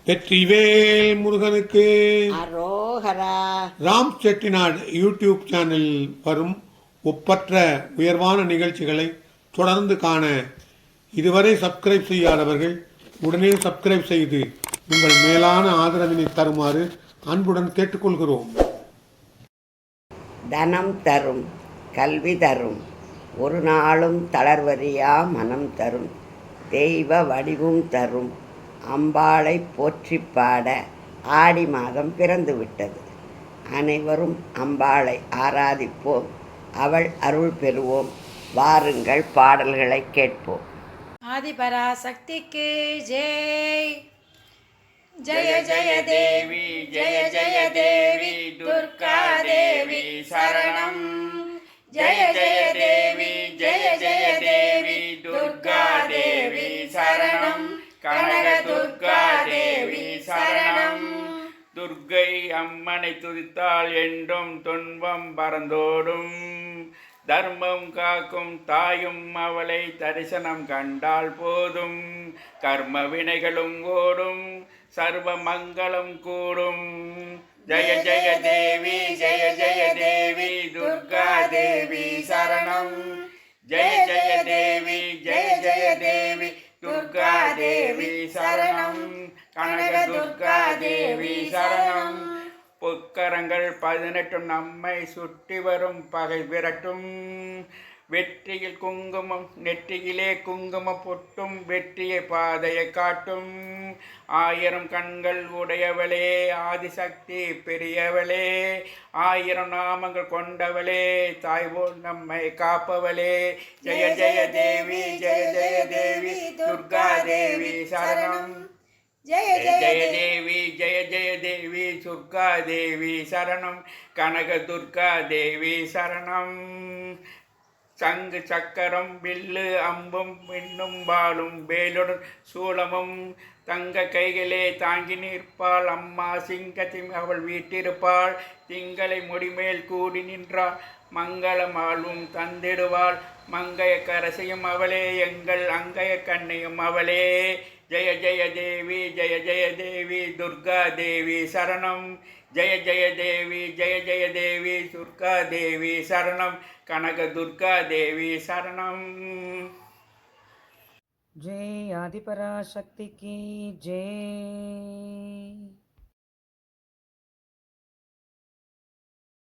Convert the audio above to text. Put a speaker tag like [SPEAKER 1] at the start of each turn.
[SPEAKER 1] வெற்றிவேல் முருகனுக்கு
[SPEAKER 2] அரோகரா.
[SPEAKER 1] ராம் செட்டிநாடு யூடியூப் சேனலில் வரும் ஒப்பற்ற உயர்வான நிகழ்ச்சிகளை தொடர்ந்து காண இதுவரை சப்ஸ்கிரைப் செய்யாதவர்கள் உடனே சப்ஸ்கிரைப் செய்து உங்கள் மேலான ஆதரவினை தருமாறு அன்புடன் கேட்டுக்கொள்கிறோம்.
[SPEAKER 2] தனம் தரும், கல்வி தரும், ஒரு நாளும் தளர்வறியா மனம் தரும், தெய்வ வடிவும் தரும், அம்பாளை போற்றி பாட ஆடி மாதம் பிறந்து விட்டது. அனைவரும் அம்பாளை ஆராதிப்போம், அவள் அருள் பெறுவோம். வாருங்கள், பாடல்களை கேட்போம்.
[SPEAKER 3] ஆதிபராசக்திக்கு ஜெய். ஜெய ஜெய தேவி, ஜெய ஜெய தேவி, துர்கா தேவி சரணம். ஜெய ஜெய தேவி, ஜெய ஜெய தேவி, துர்கா தேவி சரணம். கனக துர்கா தேவி சரணம்.
[SPEAKER 4] துர்க்கை அம்மனை துதித்தால் என்றும் துன்பம் பறந்தோடும். தர்மம் காக்கும் தாயும் அவளை தரிசனம் கண்டால் போதும். கர்ம வினைகளும் ஓடும், சர்வ மங்களம் கூடும். ஜெய ஜெய தேவி, ஜெய ஜெய தேவி, துர்கா தேவி சரணம். ஜெய ஜெய தேவி, ஜெய ஜெய தேவி, துர்கா தேவி சரணம். கனக துர்கா தேவி சரணம். பொற்கரங்கள் 18 நம்மை சுற்றி வரும் பகை விரட்டும். வெற்றியில் குங்குமம், நெற்றியிலே குங்குமம் பொட்டும், வெற்றியை பாதையை காட்டும். 1000 கண்கள் உடையவளே, ஆதிசக்தி பெரியவளே, 1000 நாமங்கள் கொண்டவளே, தாய்போல் நம்மை காப்பவளே. ஜெய ஜெய தேவி, ஜெய ஜெய தேவி, துர்கா தேவி சரணம். ஜெய ஜெய தேவி, ஜெய ஜெய தேவி, துர்கா தேவி சரணம். கனக துர்கா தேவி சரணம். சங்கு சக்கரம் வில்லு அம்பும் மின்னும் பாலும் வேலுடன் சூலமும் தங்க கைகளே தாங்கி நிற்பாள் அம்மா சிங்கத்தி அவள் வீட்டிருப்பாள். திங்களை முடிமேல் கூடி நின்றாள், மங்களம் ஆளும் தந்திடுவாள். மங்கைய கரசையும் அவளே, எங்கள் அங்கைய கண்ணையும் அவளே. ஜெய ஜெய தேவி, ஜெய ஜெய தேவி, துர்கா தேவி சரணம். ஜெய ஜெய தேவி, ஜெய ஜெய தேவி, துர்கா தேவி சரணம். கனக துர்கா தேவி சரணம்.
[SPEAKER 5] जय आदिपराशक्ति की जय.